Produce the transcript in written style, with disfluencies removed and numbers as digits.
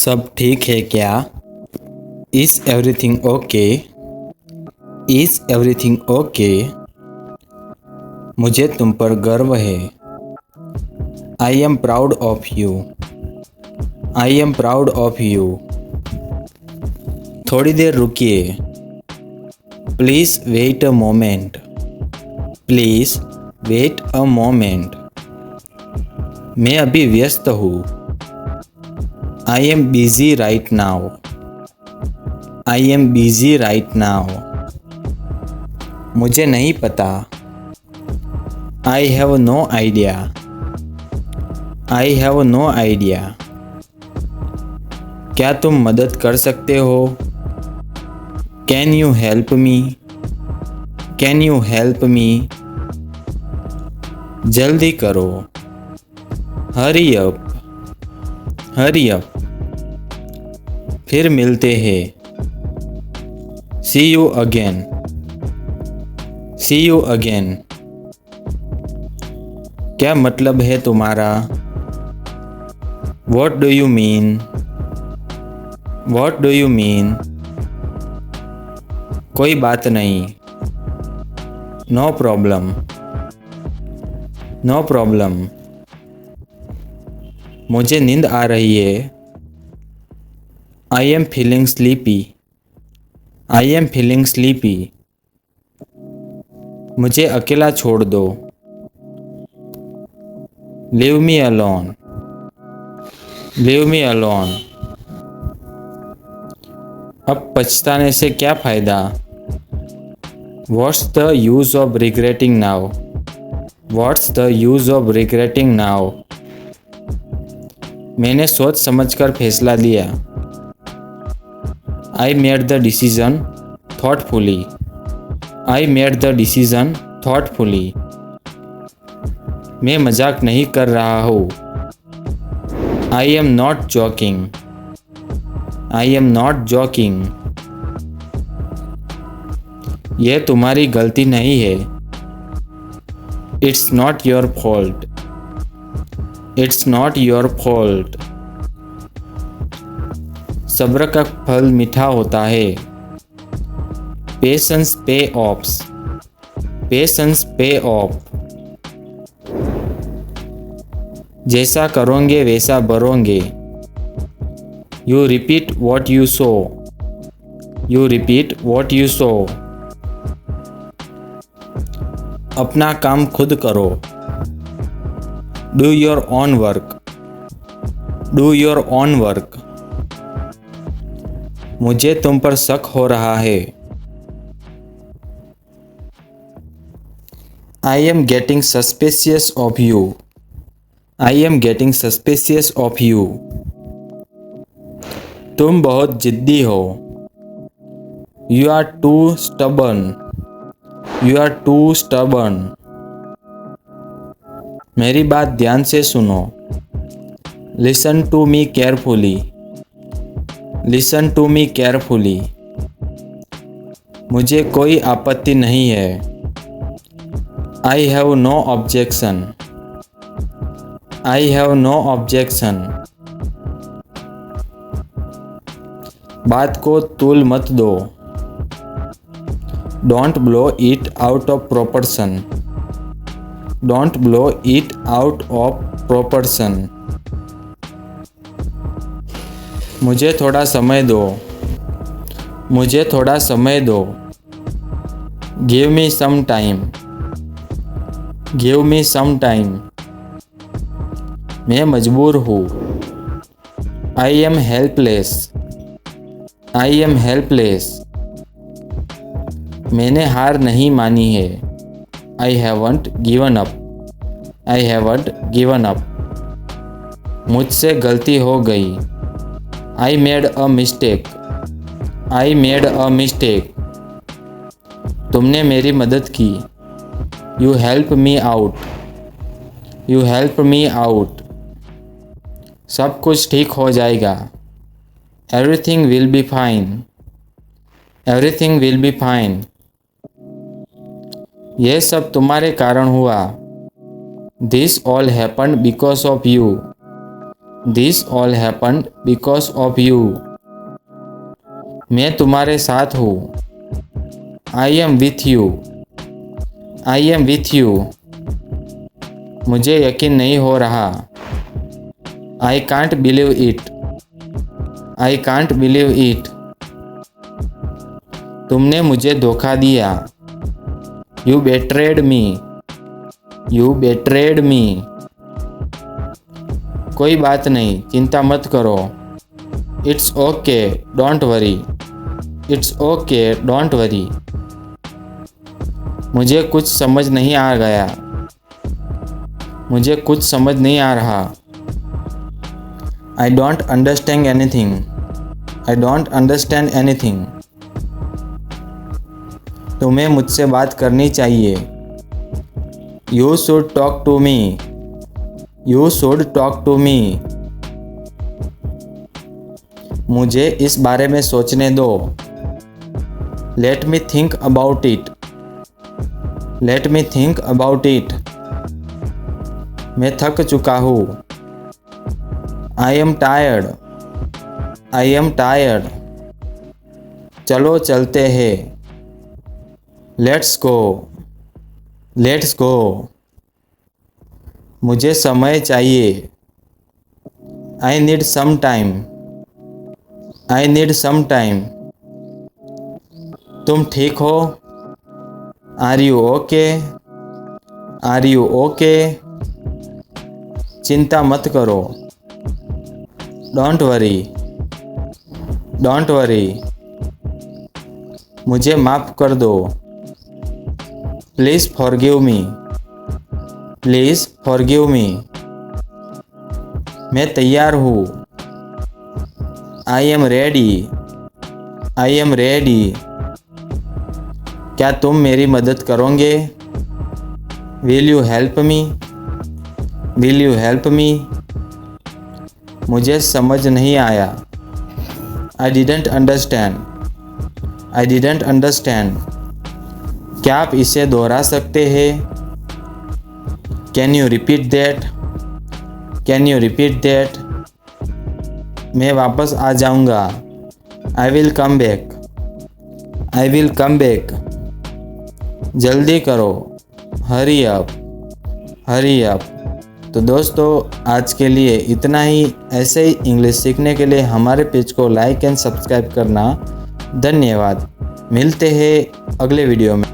सब ठीक है क्या? Is everything okay? Is everything okay? मुझे तुम पर गर्व है। I am proud of you. I am proud of you. थोड़ी देर रुकिए। Please wait a moment. Please wait a moment. मैं अभी व्यस्त हूँ। I am busy right now. I am busy right now. मुझे नहीं पता। I have no idea. I have no idea. क्या तुम मदद कर सकते हो? Can you help me? Can you help me? जल्दी करो। Hurry up. Hurry up. फिर मिलते हैं। See you again. See you again. क्या मतलब है तुम्हारा? What do you mean? What do you mean? कोई बात नहीं। No problem. No problem. मुझे नींद आ रही है। I am feeling sleepy. I am feeling sleepy. मुझे अकेला छोड़ दो। Leave me alone. Leave me alone. अब पछताने से क्या फ़ायदा? What's the use of regretting now? What's the use of regretting now? मैंने सोच समझकर फैसला लिया। I made the decision thoughtfully. I made the decision thoughtfully. मैं मजाक नहीं कर रहा हूँ। I am not joking. I am not joking. यह तुम्हारी गलती नहीं है। It's not your fault. It's not your fault. सब्र का फल मीठा होता है। Patience pay offs. Patience pay off. जैसा करोगे वैसा भरोगे। You repeat what you sow. You repeat what you sow. अपना काम खुद करो। Do your own work. Do your own work. मुझे तुम पर शक हो रहा है। I am getting suspicious of you. I am getting suspicious of you. तुम बहुत जिद्दी हो। You are too stubborn. You are too stubborn. मेरी बात ध्यान से सुनो। Listen to me carefully. Listen to me carefully. मुझे कोई आपत्ति नहीं है। I have no objection. I have no objection. बात को तूल मत दो। Don't blow it out of proportion. Don't blow it out of proportion. मुझे थोड़ा समय दो। मुझे थोड़ा समय दो। Give me some time. Give me some time. मैं मजबूर हूँ। I am helpless. I am helpless. मैंने हार नहीं मानी है। I haven't given up. I haven't given up. मुझसे गलती हो गई। I made a mistake. I made a mistake. तुमने मेरी मदद की। You helped me out. You helped me out. सब कुछ ठीक हो जाएगा। Everything will be fine. Everything will be fine. यह सब तुम्हारे कारण हुआ। This all happened because of you. This all happened because of you. मैं तुम्हारे साथ हूँ। I am with you. I am with you. मुझे यकीन नहीं हो रहा। I can't believe it. I can't believe it. तुमने मुझे धोखा दिया। You betrayed me. You betrayed me. कोई बात नहीं, चिंता मत करो। It's okay, don't worry. It's okay, don't worry. मुझे कुछ समझ नहीं आ गया। मुझे कुछ समझ नहीं आ रहा। I don't understand anything. I don't understand anything. तुम्हें मुझसे बात करनी चाहिए। You should talk to me. You should talk to me. मुझे इस बारे में सोचने दो। Let me think about it. Let me think about it. मैं थक चुका हूँ। I am tired. I am tired. चलो चलते हैं। Let's go. Let's go. मुझे समय चाहिए। I need some time. I need some time. तुम ठीक हो? Are you okay? Are you okay? चिंता मत करो। Don't worry. Don't worry. मुझे माफ़ कर दो। Please forgive me. Please forgive me. मैं तैयार हूँ। I am ready. I am ready. क्या तुम मेरी मदद करोगे? Will you help me? Will you help me? मुझे समझ नहीं आया। I didn't understand. I didn't understand. क्या आप इसे दोहरा सकते हैं? Can you repeat that? Can you repeat that? मैं वापस आ जाऊँगा। I will come back. I will come back. जल्दी करो। Hurry up. Hurry up. तो दोस्तों आज के लिए इतना ही। ऐसे ही इंग्लिश सीखने के लिए हमारे पेज को लाइक एंड सब्सक्राइब करना। धन्यवाद। मिलते हैं अगले वीडियो में।